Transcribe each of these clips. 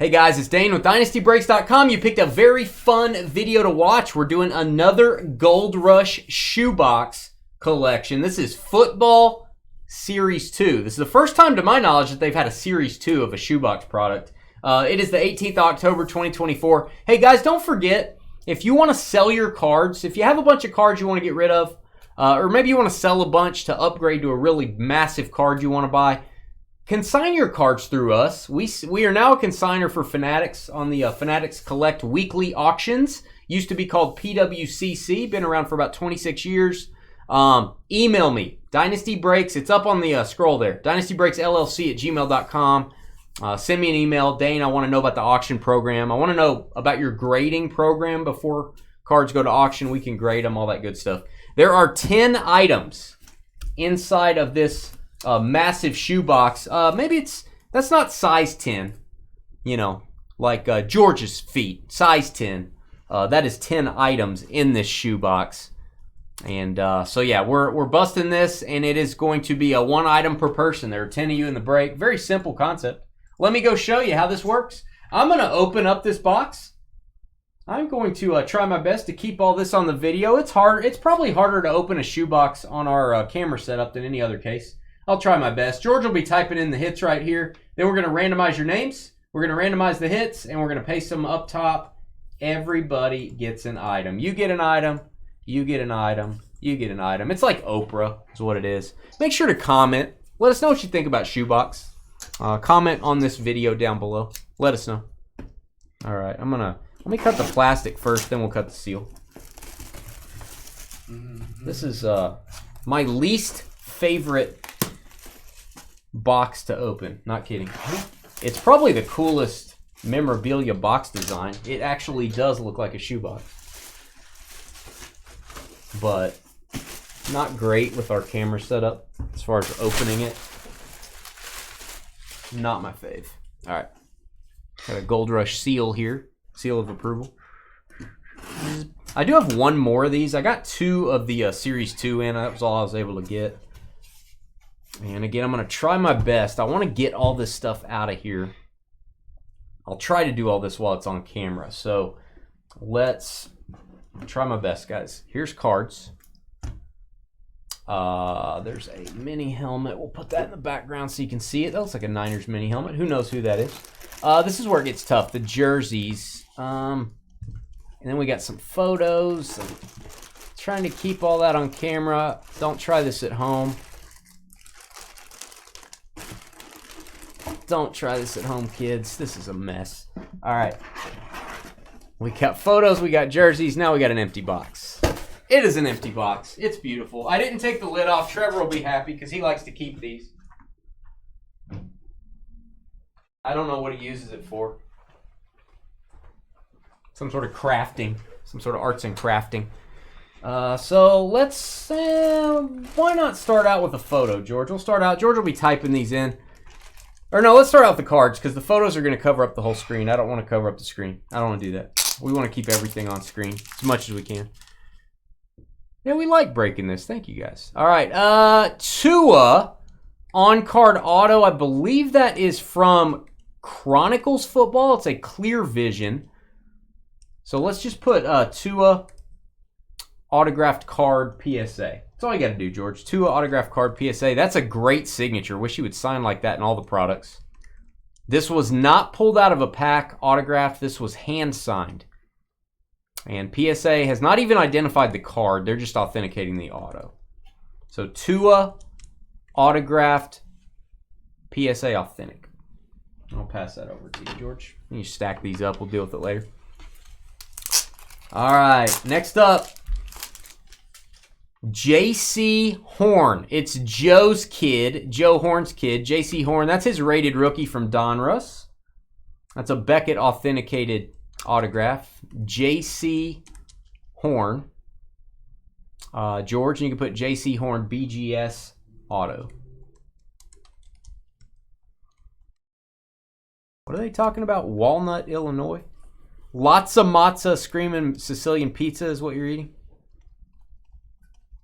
Hey guys, it's Dane with DynastyBreaks.com. You picked a very fun video to watch. We're doing another Gold Rush Shoebox collection. This is Football Series 2. This is the first time, to my knowledge, that they've had a Series 2 of a Shoebox product. It is the 18th of October, 2024. Hey guys, don't forget, if you want to sell your cards, if you have a bunch of cards you want to get rid of, or maybe you want to sell a bunch to upgrade to a really massive card you want to buy, consign your cards through us. We are now a consigner for Fanatics on the Fanatics Collect weekly auctions. Used to be called PWCC. Been around for about 26 years. Email me, Dynasty Breaks. It's up on the scroll there. DynastyBreaksLLC@gmail.com. Send me an email. Dane, I want to know about the auction program. I want to know about your grading program before cards go to auction. We can grade them, all that good stuff. There are 10 items inside of this massive shoebox. Maybe that's not size 10, you know, like George's feet, size 10. That is 10 items in this shoebox. And so yeah, we're busting this, and it is going to be a 1 item per person. There are 10 of you in the break. Very simple concept. Let me go show you how this works. I'm going to open up this box. I'm going to try my best to keep all this on the video. It's hard. It's probably harder to open a shoebox on our camera setup than any other case. I'll try my best. George will be typing in the hits right here. Then we're going to randomize your names. We're going to randomize the hits, and we're going to paste them up top. Everybody gets an item. You get an item. You get an item. You get an item. It's like Oprah is what it is. Make sure to comment. Let us know what you think about Shoebox. Comment on this video down below. Let us know. All right, let me cut the plastic first, then we'll cut the seal. This is my least favorite box to open. Not kidding. It's probably the coolest memorabilia box design. It actually does look like a shoebox. But not great with our camera setup as far as opening it. Not my fave. All right. Got a Gold Rush seal here. Seal of approval. I do have one more of these. I got 2 of the Series 2 in. That was all I was able to get. And again, I'm going to try my best. I want to get all this stuff out of here. I'll try to do all this while it's on camera. So let's try my best, guys. Here's cards. There's a mini helmet. We'll put that in the background so you can see it. That looks like a Niners mini helmet. Who knows who that is? This is where it gets tough. The jerseys. And then we got some photos. I'm trying to keep all that on camera. Don't try this at home. Don't try this at home, kids. This is a mess. All right. We got photos. We got jerseys. Now we got an empty box. It is an empty box. It's beautiful. I didn't take the lid off. Trevor will be happy because he likes to keep these. I don't know what he uses it for. Some sort of crafting. Some sort of arts and crafting. So let's... why not start out with a photo, George? George will be typing these in. Or no, let's start out with the cards because the photos are going to cover up the whole screen. I don't want to cover up the screen. I don't want to do that. We want to keep everything on screen as much as we can. Yeah, we like breaking this. Thank you, guys. All right. Tua on-card auto. I believe that is from Chronicles Football. It's a clear vision. So let's just put Tua autographed card PSA. That's all you got to do, George. Tua autographed card PSA. That's a great signature. Wish you would sign like that in all the products. This was not pulled out of a pack autographed. This was hand signed. And PSA has not even identified the card. They're just authenticating the auto. So Tua autographed PSA authentic. I'll pass that over to you, George. You stack these up. We'll deal with it later. All right. Next up, J.C. Horn. It's Joe's kid, Joe Horn's kid, J.C. Horn. That's his rated rookie from Donruss. That's a Beckett authenticated autograph. J.C. Horn. George, and you can put J.C. Horn BGS auto. What are they talking about? Walnut, Illinois? Lots of matzah, screaming Sicilian pizza is what you're eating?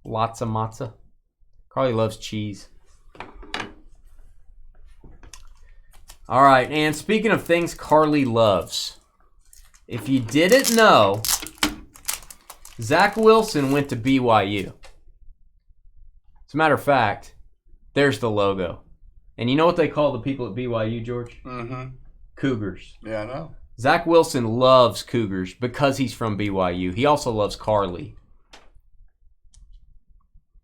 Lots of matzah. Carly loves cheese. All right, and speaking of things Carly loves, if you didn't know, Zach Wilson went to BYU. As a matter of fact, there's the logo. And you know what they call the people at BYU, George? Mm-hmm. Cougars. Yeah, I know. Zach Wilson loves Cougars because he's from BYU. He also loves Carly.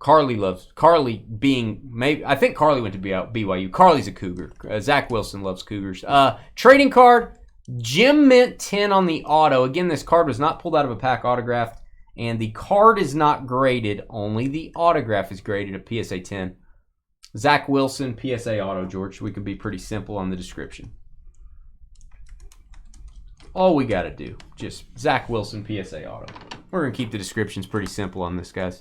Carly being, maybe, I think Carly went to BYU. Carly's a Cougar. Zach Wilson loves Cougars. Trading card, Jim Mint 10 on the auto. Again, this card was not pulled out of a pack autographed, and the card is not graded. Only the autograph is graded at PSA 10. Zach Wilson, PSA auto, George. We could be pretty simple on the description. All we got to do, just Zach Wilson, PSA auto. We're going to keep the descriptions pretty simple on this, guys.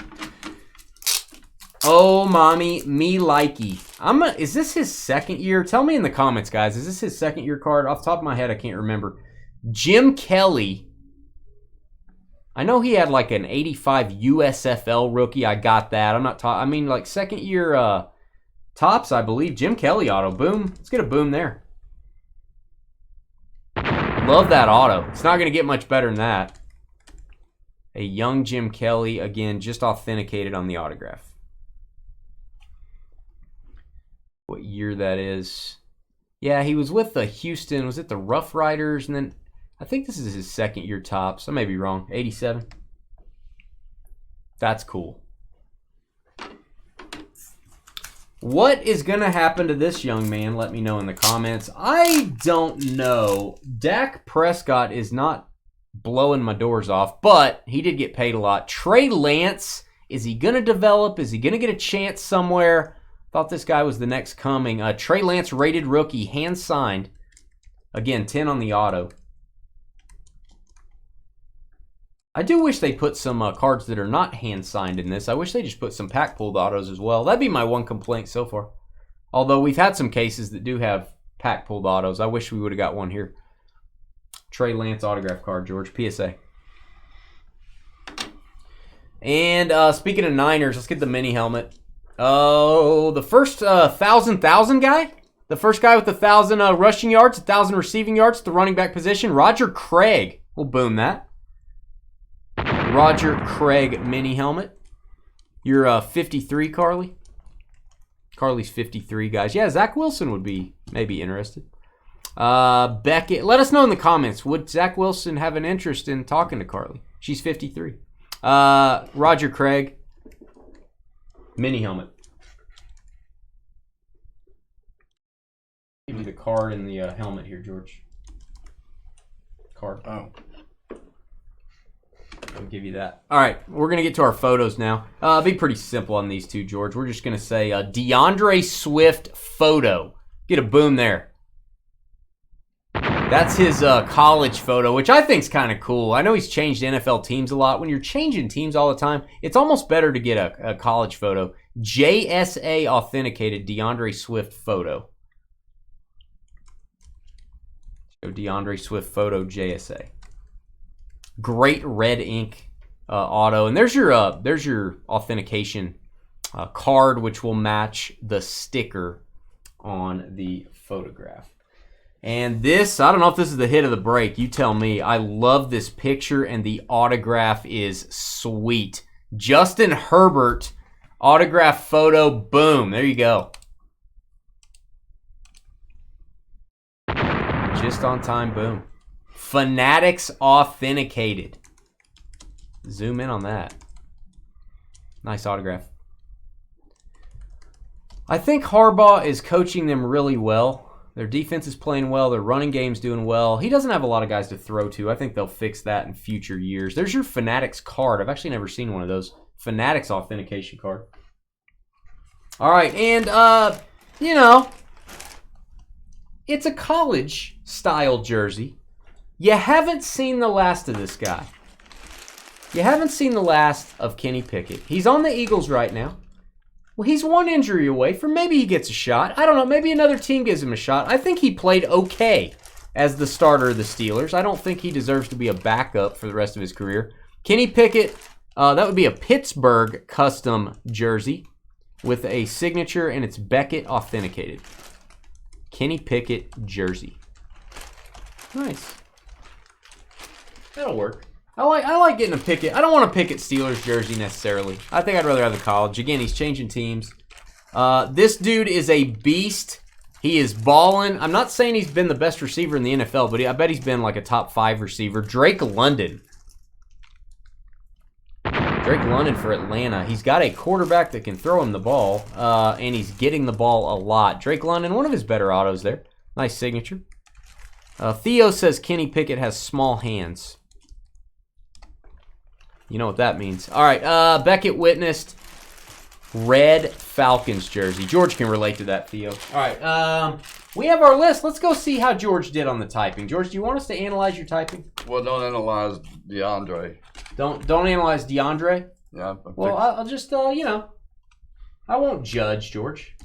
Oh, mommy, me likey. Is this his second year? Tell me in the comments, guys. Is this his second year card? Off the top of my head, I can't remember. Jim Kelly. I know he had like an 85 USFL rookie. I got that. I'm not talking. I mean, like second year tops, I believe. Jim Kelly auto. Boom. Let's get a boom there. Love that auto. It's not going to get much better than that. A young Jim Kelly. Again, just authenticated on the autograph. What year that is. Yeah, he was with the Houston. Was it the Rough Riders? And then I think this is his second year tops. I may be wrong. 87. That's cool. What is going to happen to this young man? Let me know in the comments. I don't know. Dak Prescott is not blowing my doors off, but he did get paid a lot. Trey Lance, is he going to develop? Is he going to get a chance somewhere? Thought this guy was the next coming. Trey Lance, rated rookie, hand-signed. Again, 10 on the auto. I do wish they put some cards that are not hand-signed in this. I wish they just put some pack-pulled autos as well. That'd be my one complaint so far. Although we've had some cases that do have pack-pulled autos. I wish we would have got one here. Trey Lance autograph card, George. PSA. And speaking of Niners, let's get the mini helmet. Oh, the first 1,000 guy? The first guy with 1,000 rushing yards, 1,000 receiving yards, the running back position. Roger Craig. We'll boom that. Roger Craig mini helmet. You're 53, Carly. Carly's 53, guys. Yeah, Zach Wilson would be maybe interested. Beckett, let us know in the comments. Would Zach Wilson have an interest in talking to Carly? She's 53. Roger Craig mini helmet. Give me the card and the helmet here, George. Card. Oh. I'll give you that. All right, we're going to get to our photos now. Be pretty simple on these two, George. We're just going to say DeAndre Swift photo. Get a boom there. That's his college photo, which I think is kind of cool. I know he's changed NFL teams a lot. When you're changing teams all the time, it's almost better to get a college photo. JSA authenticated DeAndre Swift photo. So DeAndre Swift photo JSA. Great red ink auto, and there's your authentication card, which will match the sticker on the photograph. And this, I don't know if this is the hit of the break. You tell me. I love this picture, and the autograph is sweet. Justin Herbert autograph photo. Boom. There you go. Just on time. Boom. Fanatics authenticated. Zoom in on that. Nice autograph. I think Harbaugh is coaching them really well. Their defense is playing well. Their running game's doing well. He doesn't have a lot of guys to throw to. I think they'll fix that in future years. There's your Fanatics card. I've actually never seen one of those. Fanatics authentication card. All right, and, you know, it's a college-style jersey. You haven't seen the last of this guy. You haven't seen the last of Kenny Pickett. He's on the Eagles right now. Well, he's one injury away from maybe he gets a shot. I don't know. Maybe another team gives him a shot. I think he played okay as the starter of the Steelers. I don't think he deserves to be a backup for the rest of his career. Kenny Pickett, that would be a Pittsburgh custom jersey with a signature, and it's Beckett authenticated. Kenny Pickett jersey. Nice. That'll work. I like getting a Pickett. I don't want a Pickett Steelers jersey necessarily. I think I'd rather have the college. Again, he's changing teams. This dude is a beast. He is balling. I'm not saying he's been the best receiver in the NFL, but I bet he's been like a top 5 receiver. Drake London. Drake London for Atlanta. He's got a quarterback that can throw him the ball, and he's getting the ball a lot. Drake London, one of his better autos there. Nice signature. Theo says Kenny Pickett has small hands. You know what that means. All right, Beckett witnessed red Falcons jersey. George can relate to that, Theo. All right, we have our list. Let's go see how George did on the typing. George, do you want us to analyze your typing? Well, don't analyze DeAndre. Don't analyze DeAndre? Yeah. Well, I'll just, you know, I won't judge, George.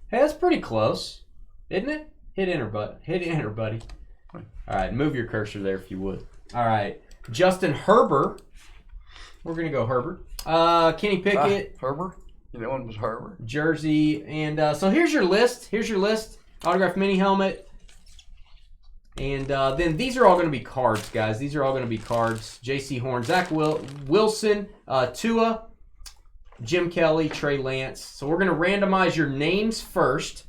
Hey, that's pretty close, isn't it? Hit enter, buddy. All right, move your cursor there if you would. All right, Justin Herbert. We're going to go Herbert. Kenny Pickett. Herbert? You know one was Herbert? Jersey. And so here's your list. Autographed mini helmet. And then these are all going to be cards, guys. These are all going to be cards. J.C. Horn, Zach Wilson, Tua, Jim Kelly, Trey Lance. So we're going to randomize your names first.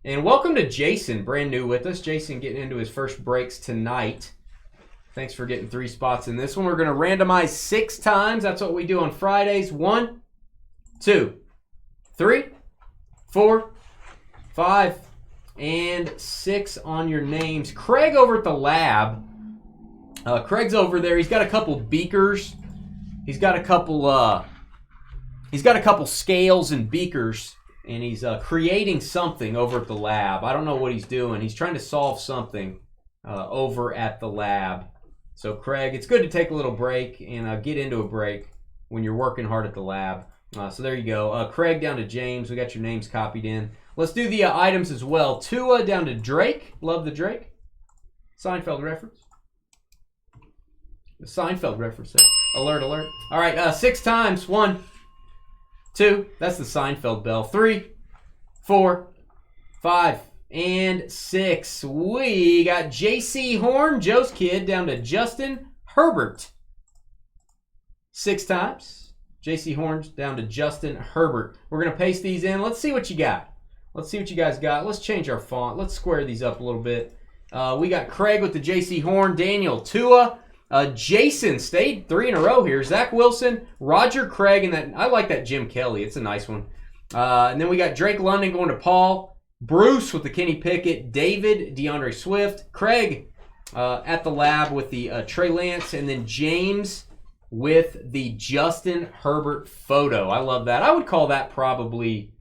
And welcome to Jason, brand new with us. Jason getting into his first breaks tonight. Thanks for getting 3 spots in this one. We're going to randomize 6 times. That's what we do on Fridays. 1, 2, 3, 4, 5, and 6 on your names. Craig over at the lab. Craig's over there. He's got a couple beakers. He's got a couple scales and beakers, and he's creating something over at the lab. I don't know what he's doing. He's trying to solve something over at the lab. So, Craig, it's good to take a little break and get into a break when you're working hard at the lab. So there you go. Craig down to James. We got your names copied in. Let's do the items as well. Tua down to Drake. Love the Drake. Seinfeld reference. The Seinfeld reference there. Alert, alert. All right, 6 times. 1, 2. That's the Seinfeld bell. 3, 4, 5. And 6. We got J.C. Horn, Joe's kid, down to Justin Herbert. 6 times. J.C. Horn down to Justin Herbert. We're going to paste these in. Let's see what you got. Let's see what you guys got. Let's change our font. Let's square these up a little bit. We got Craig with the J.C. Horn, Daniel, Tua. Jason stayed 3 in a row here. Zach Wilson, Roger Craig, and that I like that Jim Kelly. It's a nice one. And then we got Drake London going to Paul. Bruce with the Kenny Pickett, David, DeAndre Swift, Craig at the lab with the Trey Lance, and then James with the Justin Herbert photo. I love that. I would call that probably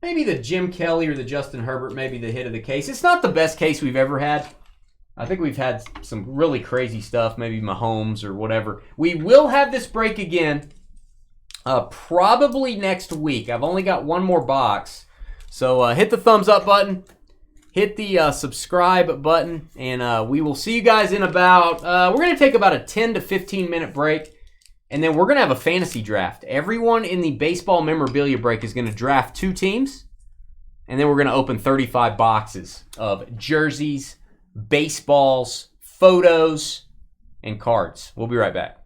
maybe the Jim Kelly or the Justin Herbert, maybe the hit of the case. It's not the best case we've ever had. I think we've had some really crazy stuff, maybe Mahomes or whatever. We will have this break again probably next week. I've only got one more box. So hit the thumbs up button, hit the subscribe button, and we will see you guys in about, we're going to take about a 10 to 15 minute break, and then we're going to have a fantasy draft. Everyone in the baseball memorabilia break is going to draft 2 teams, and then we're going to open 35 boxes of jerseys, baseballs, photos, and cards. We'll be right back.